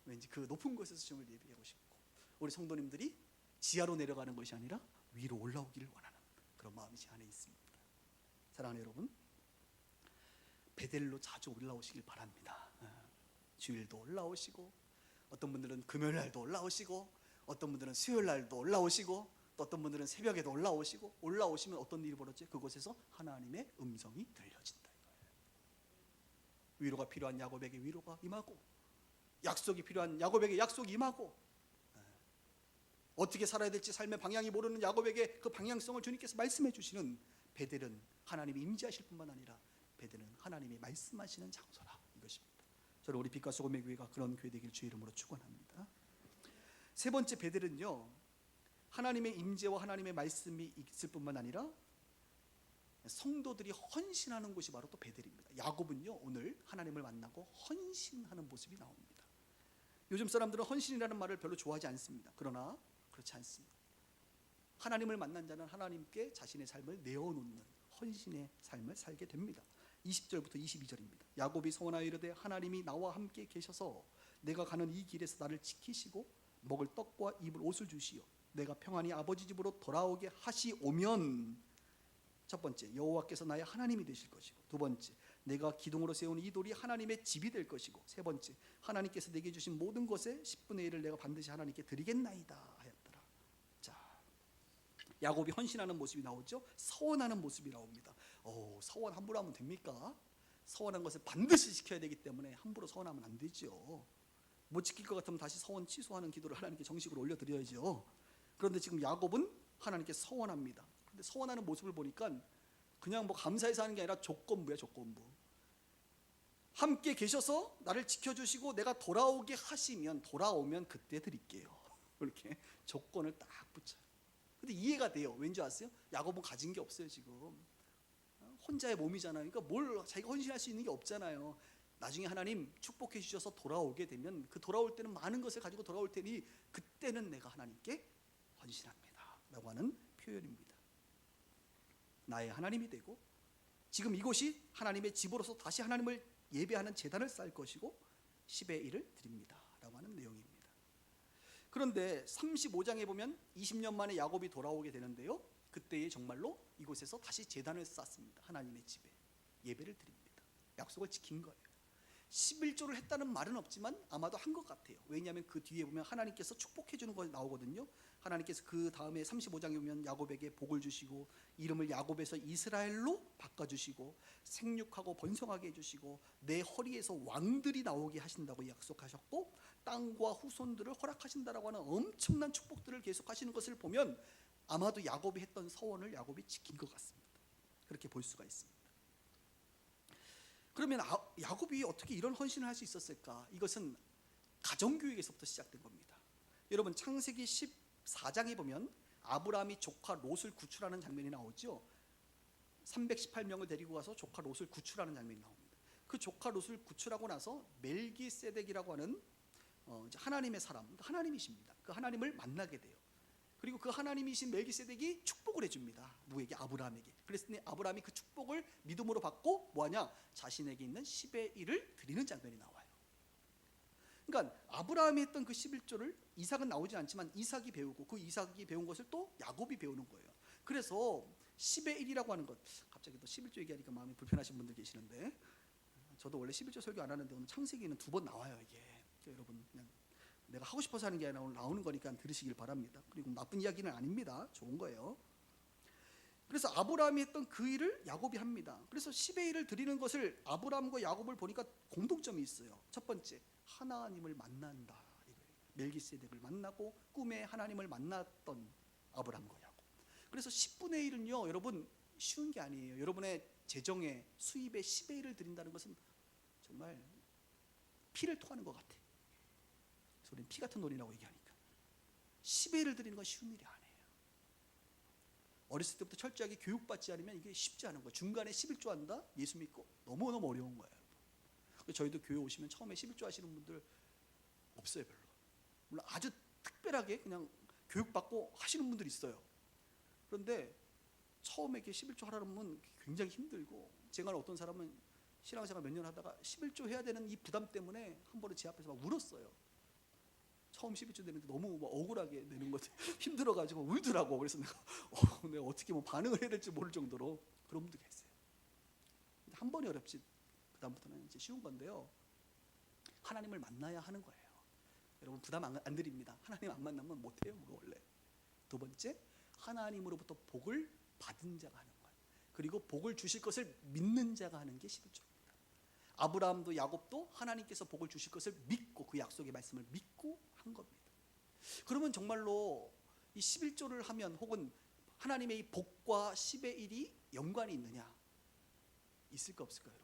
왠지 그 높은 곳에서 주님을 예배하고 싶고 우리 성도님들이 지하로 내려가는 것이 아니라 위로 올라오기를 원하는 그런 마음이 제 안에 있습니다. 사랑하는 여러분, 베델로 자주 올라오시길 바랍니다. 주일도 올라오시고 어떤 분들은 금요일날도 올라오시고 어떤 분들은 수요일날도 올라오시고 또 어떤 분들은 새벽에도 올라오시고 올라오시면 어떤 일이 벌어져요? 그곳에서 하나님의 음성이 들려진다 이거예요. 위로가 필요한 야곱에게 위로가 임하고 약속이 필요한 야곱에게 약속이 임하고 어떻게 살아야 될지 삶의 방향이 모르는 야곱에게 그 방향성을 주님께서 말씀해 주시는 베델은 하나님이 임재하실 뿐만 아니라 베델은 하나님이 말씀하시는 장소라 이것입니다. 저는 우리 빛과 소금의 교회가 그런 교회 되길 주의 이름으로 축원합니다. 세 번째 베델은요, 하나님의 임재와 하나님의 말씀이 있을 뿐만 아니라 성도들이 헌신하는 곳이 바로 또 베델입니다. 야곱은요 오늘 하나님을 만나고 헌신하는 모습이 나옵니다. 요즘 사람들은 헌신이라는 말을 별로 좋아하지 않습니다. 그러나 그렇지 않습니다. 하나님을 만난 자는 하나님께 자신의 삶을 내어놓는 헌신의 삶을 살게 됩니다. 20절부터 22절입니다. 야곱이 소원하여 이르되 하나님이 나와 함께 계셔서 내가 가는 이 길에서 나를 지키시고 먹을 떡과 입을 옷을 주시어 내가 평안히 아버지 집으로 돌아오게 하시오면 첫 번째, 여호와께서 나의 하나님이 되실 것이고 두 번째, 내가 기둥으로 세운 이 돌이 하나님의 집이 될 것이고 세 번째, 하나님께서 내게 주신 모든 것의 10분의 1을 내가 반드시 하나님께 드리겠나이다 하였더라. 자, 야곱이 헌신하는 모습이 나오죠. 서원하는 모습이 나옵니다. 서원 함부로 하면 됩니까? 서원한 것을 반드시 지켜야 되기 때문에 함부로 서원하면 안 되죠. 못 지킬 것 같으면 다시 서원 취소하는 기도를 하나님께 정식으로 올려드려야죠. 그런데 지금 야곱은 하나님께 서원합니다. 근데 서원하는 모습을 보니까 그냥 뭐 감사해서 하는 게 아니라 조건부야, 조건부. 함께 계셔서 나를 지켜주시고 내가 돌아오게 하시면, 돌아오면 그때 드릴게요. 이렇게 조건을 딱 붙여요. 근데 이해가 돼요. 왠지 아세요? 야곱은 가진 게 없어요 지금. 혼자의 몸이잖아요. 그러니까 뭘 자기가 헌신할 수 있는 게 없잖아요. 나중에 하나님 축복해 주셔서 돌아오게 되면 그 돌아올 때는 많은 것을 가지고 돌아올 테니 그때는 내가 하나님께 헌신합니다 라고 하는 표현입니다. 나의 하나님이 되고 지금 이곳이 하나님의 집으로서 다시 하나님을 예배하는 제단을 쌓을 것이고 10의 1을 드립니다 라고 하는 내용입니다. 그런데 35장에 보면 20년 만에 야곱이 돌아오게 되는데요, 그때에 정말로 이곳에서 다시 제단을 쌓습니다. 하나님의 집에 예배를 드립니다. 약속을 지킨 거예요. 11조를 했다는 말은 없지만 아마도 한 것 같아요. 왜냐하면 그 뒤에 보면 하나님께서 축복해 주는 거 나오거든요. 하나님께서 그 다음에 35장에 보면 야곱에게 복을 주시고 이름을 야곱에서 이스라엘로 바꿔주시고 생육하고 번성하게 해주시고 내 허리에서 왕들이 나오게 하신다고 약속하셨고 땅과 후손들을 허락하신다라고 하는 엄청난 축복들을 계속하시는 것을 보면 아마도 야곱이 했던 서원을 야곱이 지킨 것 같습니다. 그렇게 볼 수가 있습니다. 그러면 야곱이 어떻게 이런 헌신을 할 수 있었을까? 이것은 가정교육에서부터 시작된 겁니다. 여러분 창세기 14장에 보면 아브라함이 조카 롯을 구출하는 장면이 나오죠. 318명을 데리고 가서 조카 롯을 구출하는 장면이 나옵니다. 그 조카 롯을 구출하고 나서 멜기세덱이라고 하는 하나님의 사람, 하나님이십니다. 그 하나님을 만나게 돼요. 그리고 그 하나님이신 멜기세덱이 축복을 해줍니다. 누구에게? 아브라함에게. 그랬더니 아브라함이 그 축복을 믿음으로 받고 뭐하냐? 자신에게 있는 10의 1을 드리는 장면이 나와요. 그러니까 아브라함이 했던 그 11조를 이삭은 나오지 않지만 이삭이 배우고 그 이삭이 배운 것을 또 야곱이 배우는 거예요. 그래서 10의 1이라고 하는 것, 갑자기 또 11조 얘기하니까 마음이 불편하신 분들 계시는데, 저도 원래 11조 설교 안 하는데 오늘 창세기는 2번 나와요. 이게 여러분 그냥 내가 하고 싶어서 하는 게 아니라 오늘 나오는 거니까 들으시길 바랍니다. 그리고 나쁜 이야기는 아닙니다. 좋은 거예요. 그래서 아브라함이 했던 그 일을 야곱이 합니다. 그래서 10의 1을 드리는 것을 아브라함과 야곱을 보니까 공통점이 있어요. 첫 번째, 하나님을 만난다. 멜기세덱을 만나고 꿈에 하나님을 만났던 아브라함과 야곱. 그래서 10분의 1은요 여러분 쉬운 게 아니에요. 여러분의 재정의 수입의 10의 1을 드린다는 것은 정말 피를 토하는 것 같아요. 우리는 피 같은 돈이라고 얘기하니까 10의 1을 드리는 건 쉬운 일이 아니에요. 어렸을 때부터 철저하게 교육받지 않으면 이게 쉽지 않은 거예요. 중간에 11조 한다? 예수 믿고 너무너무 어려운 거예요. 저희도 교회 오시면 처음에 11조 하시는 분들 없어요. 별로. 물론 아주 특별하게 그냥 교육받고 하시는 분들이 있어요. 그런데 처음에 이렇게 11조 하라면 굉장히 힘들고, 제가 어떤 사람은 신앙생활 몇 년 하다가 11조 해야 되는 이 부담 때문에 한 번은 제 앞에서 막 울었어요. 처음 11조 되는데 너무 억울하게 내는 거지 힘들어가지고 울더라고. 그래서 내가 어떻게 뭐 반응을 해야 될지 모를 정도로 그런 분도 계세요. 근데 한 번이 어렵지 그다음부터는 이제 쉬운 건데요. 하나님을 만나야 하는 거예요. 여러분 부담 안 드립니다. 하나님 안 만나면 못해요. 그거 원래. 두 번째, 하나님으로부터 복을 받은 자가 하는 거예요. 그리고 복을 주실 것을 믿는 자가 하는 게 11조입니다. 아브라함도 야곱도 하나님께서 복을 주실 것을 믿고 그 약속의 말씀을 믿고 한 겁니다. 그러면 정말로 이 11조를 하면 혹은 하나님의 이 복과 10의 1이 연관이 있느냐? 있을까 없을까요,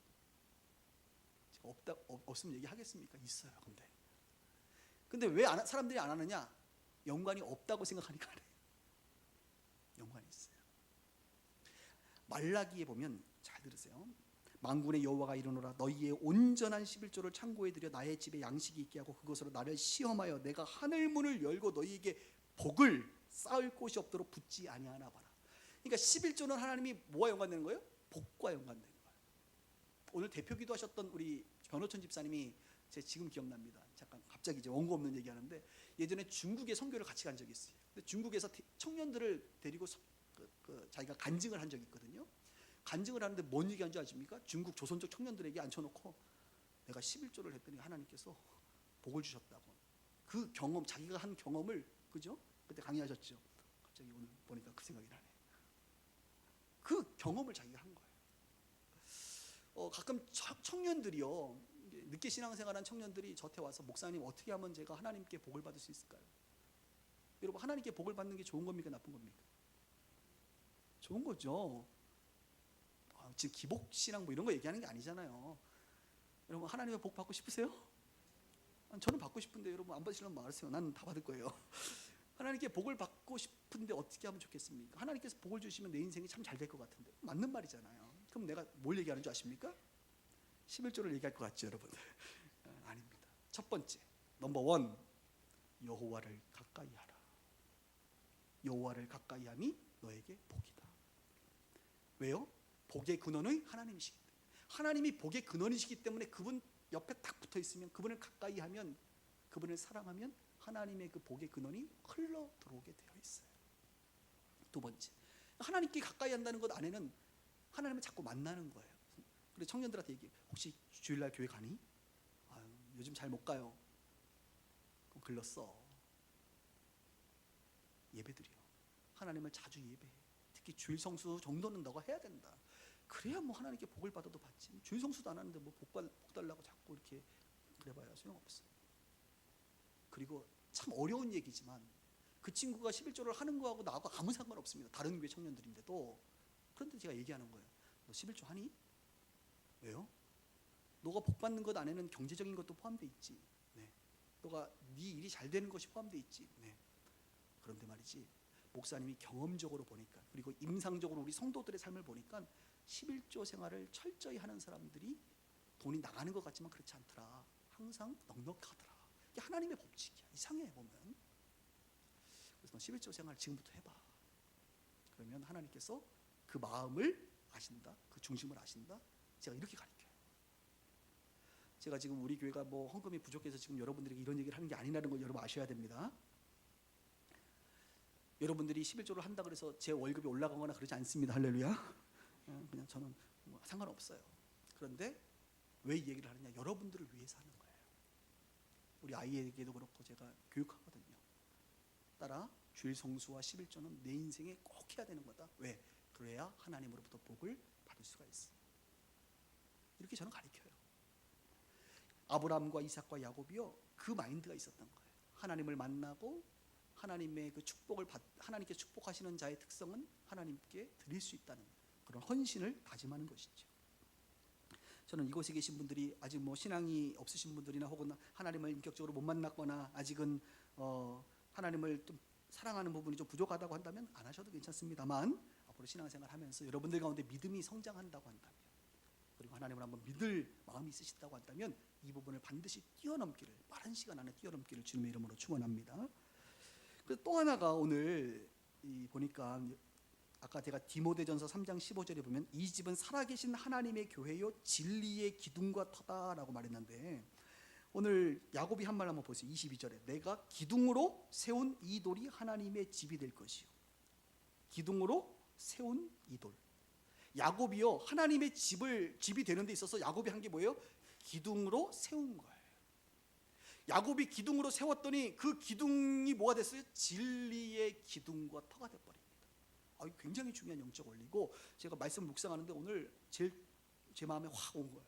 여러분? 없으면 얘기하겠습니까? 있어요. 근데 왜 사람들이 안 하느냐? 연관이 없다고 생각하니까 안 해요. 연관이 있어요. 말라기에 보면 잘 들으세요. 만군의 여호와가 이르노라, 너희의 온전한 11조를 창고에 들여 나의 집에 양식이 있게 하고 그것으로 나를 시험하여 내가 하늘 문을 열고 너희에게 복을 쌓을 곳이 없도록 붙지 아니하나 봐라. 그러니까 11조는 하나님이 뭐와 연관되는 거예요? 복과 연관되는 거예요. 오늘 대표 기도하셨던 우리 변호천 집사님이 제 지금 기억납니다. 잠깐 갑자기 이제 원고 없는 얘기하는데, 예전에 중국에 선교를 같이 간 적이 있어요. 근데 중국에서 청년들을 데리고 자기가 간증을 한 적이 있거든요. 간증을 하는데 뭔 얘기한 줄 아십니까? 중국 조선족 청년들에게 앉혀놓고 내가 11조를 했더니 하나님께서 복을 주셨다고. 그 경험, 자기가 한 경험을, 그죠? 그때 강의하셨죠. 갑자기 오늘 보니까 그 생각이 나네. 그 경험을 자기가 한 거예요. 가끔 청년들이요, 늦게 신앙생활한 청년들이 저한테 와서 목사님 어떻게 하면 제가 하나님께 복을 받을 수 있을까요? 여러분 하나님께 복을 받는 게 좋은 겁니까 나쁜 겁니까? 좋은 거죠. 지금 기복신앙 뭐 이런 거 얘기하는 게 아니잖아요. 여러분 하나님의 복 받고 싶으세요? 저는 받고 싶은데 여러분 안 받으시려면 말하세요. 나는 다 받을 거예요. 하나님께 복을 받고 싶은데 어떻게 하면 좋겠습니까? 하나님께서 복을 주시면 내 인생이 참 잘 될 것 같은데 맞는 말이잖아요. 그럼 내가 뭘 얘기하는 줄 아십니까? 11조를 얘기할 것 같죠 여러분? 아닙니다. 첫 번째 넘버 원, 여호와를 가까이 하라. 여호와를 가까이 함이 너에게 복이다. 왜요? 복의 근원의 하나님이시기 때문에. 하나님이 복의 근원이시기 때문에 그분 옆에 딱 붙어 있으면, 그분을 가까이 하면, 그분을 사랑하면 하나님의 그 복의 근원이 흘러 들어오게 되어 있어요. 두 번째, 하나님께 가까이 한다는 것 안에는 하나님을 자꾸 만나는 거예요. 그래서 청년들한테 얘기해. 혹시 주일날 교회 가니? 요즘 잘 못 가요. 그럼 글렀어. 예배드려. 하나님을 자주 예배해. 특히 주일 성수 정도는 너가 해야 된다. 그래야 뭐 하나님께 복을 받아도 받지. 주일 성수도 안 하는데 뭐 복 달라고 자꾸 이렇게 그래봐야 소용없어. 그리고 참 어려운 얘기지만 그 친구가 11조를 하는 거하고 나하고 아무 상관없습니다. 다른 교회 청년들인데도. 그런데 제가 얘기하는 거예요. 너 11조 하니? 왜요? 너가 복 받는 것 안에는 경제적인 것도 포함되어 있지. 네. 너가 네 일이 잘 되는 것이 포함되어 있지. 네. 그런데 말이지, 목사님이 경험적으로 보니까, 그리고 임상적으로 우리 성도들의 삶을 보니까 11조 생활을 철저히 하는 사람들이 돈이 나가는 것 같지만 그렇지 않더라. 항상 넉넉하더라. 이게 하나님의 법칙이야. 이상해 보면. 그래서 11조 생활 지금부터 해봐. 그러면 하나님께서 그 마음을 아신다. 그 중심을 아신다. 제가 이렇게 가르쳐요. 제가 지금 우리 교회가 뭐 헌금이 부족해서 지금 여러분들에게 이런 얘기를 하는 게 아니라는 걸 여러분 아셔야 됩니다. 여러분들이 11조를 한다 그래서 제 월급이 올라가거나 그러지 않습니다. 할렐루야. 그냥 저는 뭐 상관없어요. 그런데 왜 이 얘기를 하느냐? 여러분들을 위해서 하는 거예요. 우리 아이에게도 그렇고 제가 교육하거든요. 따라 주일 성수와 11조는 내 인생에 꼭 해야 되는 거다. 왜? 그래야 하나님으로부터 복을 받을 수가 있어. 이렇게 저는 가르쳐요. 아브라함과 이삭과 야곱이요, 그 마인드가 있었던 거예요. 하나님을 만나고 하나님의 그 축복을 하나님께 축복하시는 자의 특성은 하나님께 드릴 수 있다는 그런 헌신을 다짐하는 것이죠. 저는 이곳에 계신 분들이 아직 뭐 신앙이 없으신 분들이나 혹은 하나님을 인격적으로 못 만났거나 아직은 하나님을 좀 사랑하는 부분이 좀 부족하다고 한다면 안 하셔도 괜찮습니다만, 앞으로 신앙생활 하면서 여러분들 가운데 믿음이 성장한다고 한다면, 그리고 하나님을 한번 믿을 마음이 있으시다고 한다면 이 부분을 반드시 뛰어넘기를, 빠른 시간 안에 뛰어넘기를 주님의 이름으로 축원합니다. 그리고 또 하나가 오늘 보니까 아까 제가 디모데전서 3장 15절에 보면 이 집은 살아계신 하나님의 교회요 진리의 기둥과 터다라고 말했는데, 오늘 야곱이 한 말 한번 보세요. 22절에 내가 기둥으로 세운 이 돌이 하나님의 집이 될 것이요. 기둥으로 세운 이 돌. 야곱이요 하나님의 집이 되는 데 있어서 야곱이 한 게 뭐예요? 기둥으로 세운 거예요. 야곱이 기둥으로 세웠더니 그 기둥이 뭐가 됐어요? 진리의 기둥과 터가 돼버립니다. 굉장히 중요한 영적 원리고, 제가 말씀 묵상하는데 오늘 제 마음에 확 온 거예요.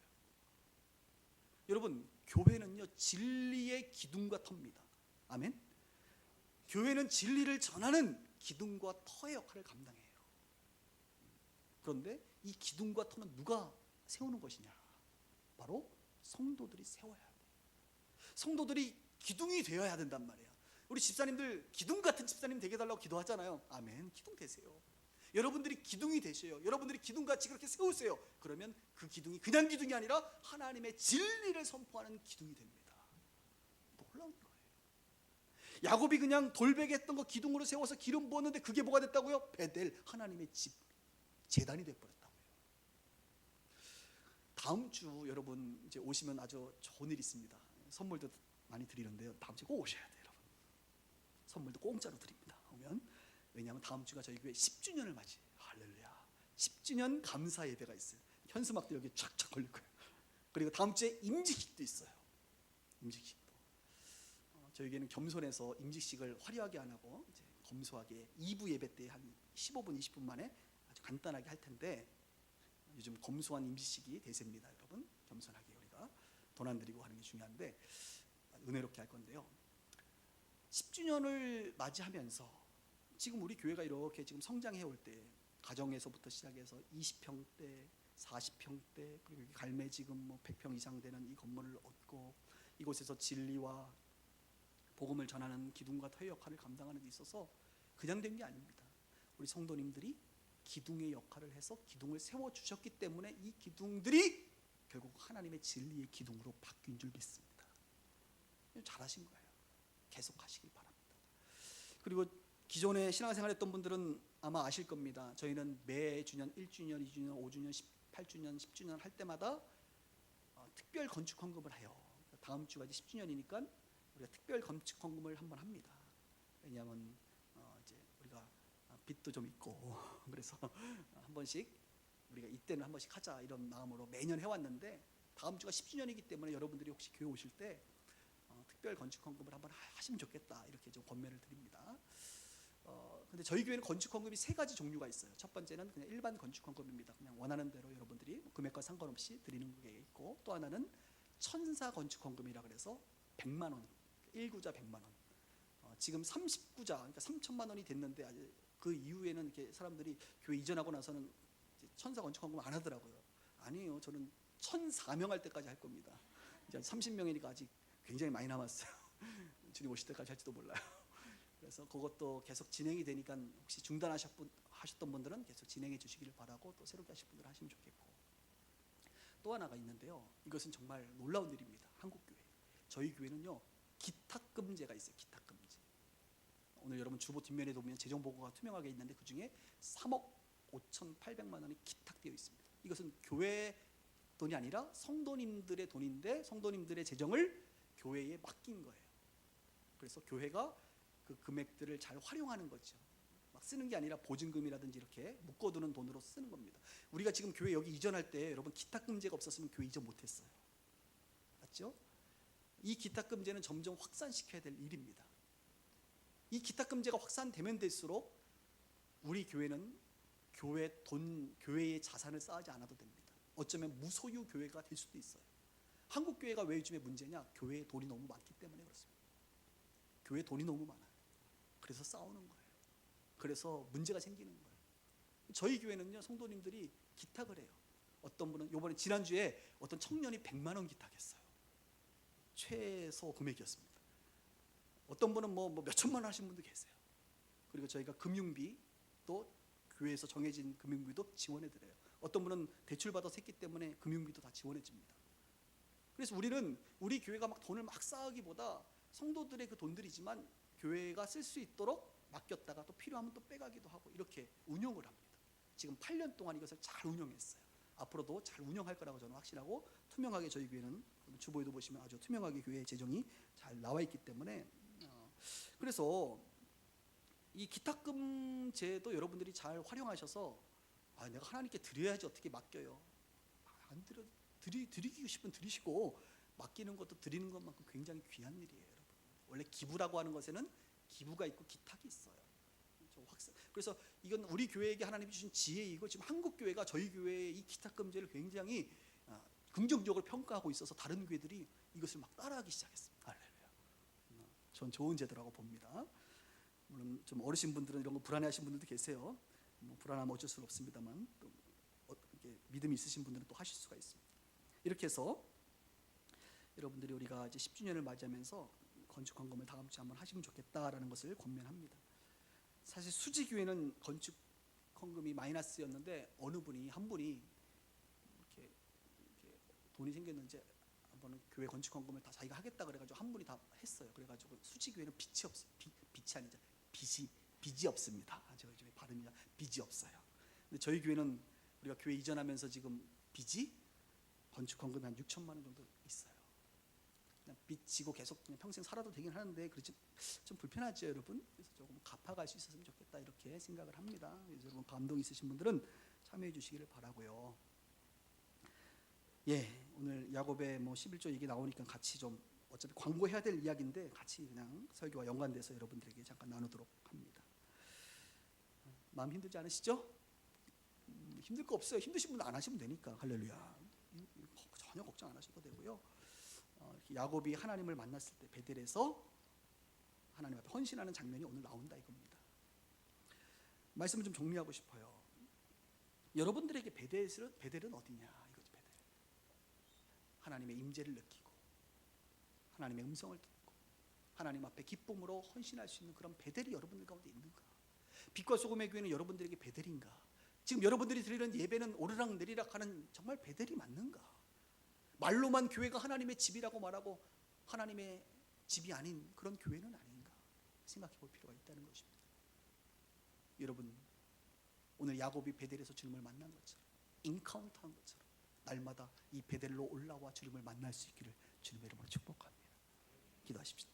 여러분, 교회는요 진리의 기둥과 터입니다. 아멘. 교회는 진리를 전하는 기둥과 터의 역할을 감당해요. 그런데 이 기둥과 터는 누가 세우는 것이냐? 바로 성도들이 세워야 돼요. 성도들이 기둥이 되어야 된단 말이에요. 우리 집사님들 기둥 같은 집사님 되게 달라고 기도하잖아요. 아멘. 기둥 되세요. 여러분들이 기둥이 되셔요. 여러분들이 기둥같이 그렇게 세우세요. 그러면 그 기둥이 그냥 기둥이 아니라 하나님의 진리를 선포하는 기둥이 됩니다. 놀라운 거예요. 야곱이 그냥 돌베개 했던 거 기둥으로 세워서 기름 부었는데 그게 뭐가 됐다고요? 베델, 하나님의 집, 제단이 돼버렸다고요. 다음 주 여러분 이제 오시면 아주 좋은 일 있습니다. 선물도 많이 드리는데요. 다음 주에 꼭 오셔야 돼요, 여러분. 선물도 공짜로 드립니다. 오면. 왜냐하면 다음 주가 저희 교회 10주년을 맞이해요. 할렐루야. 10주년 감사 예배가 있어요. 현수막도 여기 쫙쫙 걸릴 거예요. 그리고 다음 주에 임직식도 있어요. 임직식도. 저희에게는 겸손해서 임직식을 화려하게 안 하고 이제 검소하게 2부 예배 때 한 15분, 20분 만에 아주 간단하게 할 텐데, 요즘 검소한 임직식이 대세입니다, 여러분. 겸손하게 우리가 돈 안 들이고 하는 게 중요한데 은혜롭게 할 건데요. 10주년을 맞이하면서 지금 우리 교회가 이렇게 지금 성장해 올 때 가정에서부터 시작해서 20평대, 40평대 그리고 여기 갈매 지금 뭐 100평 이상 되는 이 건물을 얻고 이곳에서 진리와 복음을 전하는 기둥과 터의 역할을 감당하는 데 있어서 그냥 된 게 아닙니다. 우리 성도님들이 기둥의 역할을 해서 기둥을 세워주셨기 때문에 이 기둥들이 결국 하나님의 진리의 기둥으로 바뀐 줄 믿습니다. 잘하신 거예요. 계속 하시길 바랍니다. 그리고 기존에 신앙생활 했던 분들은 아마 아실 겁니다. 저희는 매 주년 1주년, 2주년, 5주년, 18주년, 10주년 할 때마다 특별 건축 헌금을 해요. 다음 주가 이제 10주년이니까 우리가 특별 건축 헌금을 한번 합니다. 왜냐하면 이제 우리가 빚도 좀 있고 그래서 한 번씩 우리가 이때는 한 번씩 하자 이런 마음으로 매년 해왔는데 다음 주가 10주년이기 때문에 여러분들이 혹시 교회 오실 때 특별 건축 헌금을 한번 하시면 좋겠다 이렇게 좀 권면을 드립니다. 근데 저희 교회는 건축 헌금이 세 가지 종류가 있어요. 첫 번째는 그냥 일반 건축 헌금입니다. 그냥 원하는 대로 여러분들이 금액과 상관없이 드리는 게 있고, 또 하나는 천사 건축 헌금이라 그래서 100만 원, 1구자 100만 원. 지금 30구자, 그러니까 3천만 원이 됐는데 그 이후에는 이렇게 사람들이 교회 이전하고 나서는 천사 건축 헌금 안 하더라고요. 아니에요. 저는 1,004명 할 때까지 할 겁니다. 이제 30명이니까 아직 굉장히 많이 남았어요. 주님 오실 때까지 할지도 몰라요. 그래서 그것도 계속 진행이 되니까 혹시 중단하셨던 분들은 계속 진행해 주시기를 바라고, 또 새롭게 하실 분들은 하시면 좋겠고. 또 하나가 있는데요. 이것은 정말 놀라운 일입니다. 한국교회. 저희 교회는요. 기탁금제가 있어요. 기탁금제. 오늘 여러분 주보 뒷면에 보면 재정보고가 투명하게 있는데 그중에 3억 5,800만 원이 기탁되어 있습니다. 이것은 교회 돈이 아니라 성도님들의 돈인데 성도님들의 재정을 교회에 맡긴 거예요. 그래서 교회가 그 금액들을 잘 활용하는 거죠. 막 쓰는 게 아니라 보증금이라든지 이렇게 묶어두는 돈으로 쓰는 겁니다. 우리가 지금 교회 여기 이전할 때 여러분 기탁금제가 없었으면 교회 이전 못했어요. 맞죠? 이 기탁금제는 점점 확산시켜야 될 일입니다. 이 기탁금제가 확산되면 될수록 우리 교회는 교회의 자산을 쌓지 않아도 됩니다. 어쩌면 무소유 교회가 될 수도 있어요. 한국 교회가 왜 요즘에 문제냐? 교회에 돈이 너무 많기 때문에 그렇습니다. 교회에 돈이 너무 많아요. 그래서 싸우는 거예요. 그래서 문제가 생기는 거예요. 저희 교회는요, 성도님들이 기탁을 해요. 어떤 분은 이번에 지난주에 어떤 청년이 100만 원 기탁했어요. 최소 금액이었습니다. 어떤 분은 뭐 몇천만 원 하신 분도 계세요. 그리고 저희가 금융비 또 교회에서 정해진 금융비도 지원해드려요. 어떤 분은 대출받아서 했기 때문에 금융비도 다 지원해줍니다. 그래서 우리는 우리 교회가 막 돈을 막 쌓기보다 성도들의 그 돈들이지만 교회가 쓸 수 있도록 맡겼다가 또 필요하면 또 빼가기도 하고 이렇게 운영을 합니다. 지금 8년 동안 이것을 잘 운영했어요. 앞으로도 잘 운영할 거라고 저는 확신하고, 투명하게 저희 교회는 주보에도 보시면 아주 투명하게 교회의 재정이 잘 나와 있기 때문에 그래서 이 기탁금제도 여러분들이 잘 활용하셔서 내가 하나님께 드려야지 어떻게 맡겨요. 안 드려 드리고 싶으면 드리시고 맡기는 것도 드리는 것만큼 굉장히 귀한 일이에요, 여러분. 원래 기부라고 하는 것에는 기부가 있고 기탁이 있어요. 그래서 이건 우리 교회에게 하나님이 주신 지혜이고, 지금 한국 교회가 저희 교회의 이 기탁금제를 굉장히 긍정적으로 평가하고 있어서 다른 교회들이 이것을 막 따라하기 시작했습니다. 할렐루야. 전 좋은 제도라고 봅니다. 물론 좀 어르신 분들은 이런 거 불안해하시는 분들도 계세요. 뭐 불안하면 어쩔 수는 없습니다만, 또 이렇게 믿음이 있으신 분들은 또 하실 수가 있습니다. 이렇게 해서 여러분들이 우리가 이제 10주년을 맞이하면서 건축 헌금을 다음 주에 한번 하시면 좋겠다라는 것을 권면합니다. 사실 수지교회는 건축 헌금이 마이너스였는데 어느 분이 한 분이 이렇게 돈이 생겼는지 한번 교회 건축 헌금을 다 자기가 하겠다 그래가지고 한 분이 다 했어요. 그래가지고 수지교회는 빚이 없어요. 빚이 아니죠. 빚이 없습니다. 제가 요즘에 발음이 빚이 없어요. 근데 저희 교회는 우리가 교회 이전하면서 지금 빚이 건축 헌금이 한 6천만 원 정도 있어요. 그냥 빚 지고 계속 그냥 평생 살아도 되긴 하는데 그렇지 좀 불편하죠, 여러분. 그래서 조금 갚아갈 수 있었으면 좋겠다 이렇게 생각을 합니다. 그래서 여러분 감동 있으신 분들은 참여해 주시기를 바라고요. 예, 오늘 야곱의 11조 얘기 나오니까 같이 좀, 어차피 광고해야 될 이야기인데 같이 그냥 설교와 연관돼서 여러분들에게 잠깐 나누도록 합니다. 마음 힘들지 않으시죠? 힘들 거 없어요. 힘드신 분은 안 하시면 되니까. 할렐루야. 전혀 걱정 안 하셔도 되고요. 이렇게 야곱이 하나님을 만났을 때 베델에서 하나님 앞에 헌신하는 장면이 오늘 나온다 이겁니다. 말씀을 좀 정리하고 싶어요. 여러분들에게 베델은 어디냐 이거죠. 베델. 하나님의 임재를 느끼고 하나님의 음성을 듣고 하나님 앞에 기쁨으로 헌신할 수 있는 그런 베델이 여러분들 가운데 있는가? 빛과 소금의 교회는 여러분들에게 베델인가? 지금 여러분들이 드리는 예배는 오르락 내리락 하는 정말 베델이 맞는가? 말로만 교회가 하나님의 집이라고 말하고 하나님의 집이 아닌 그런 교회는 아닌가 생각해 볼 필요가 있다는 것입니다. 여러분, 오늘 야곱이 베델에서 주님을 만난 것처럼 인카운트한 것처럼 날마다 이 베델로 올라와 주님을 만날 수 있기를 주님의 이름으로 축복합니다. 기도하십시다.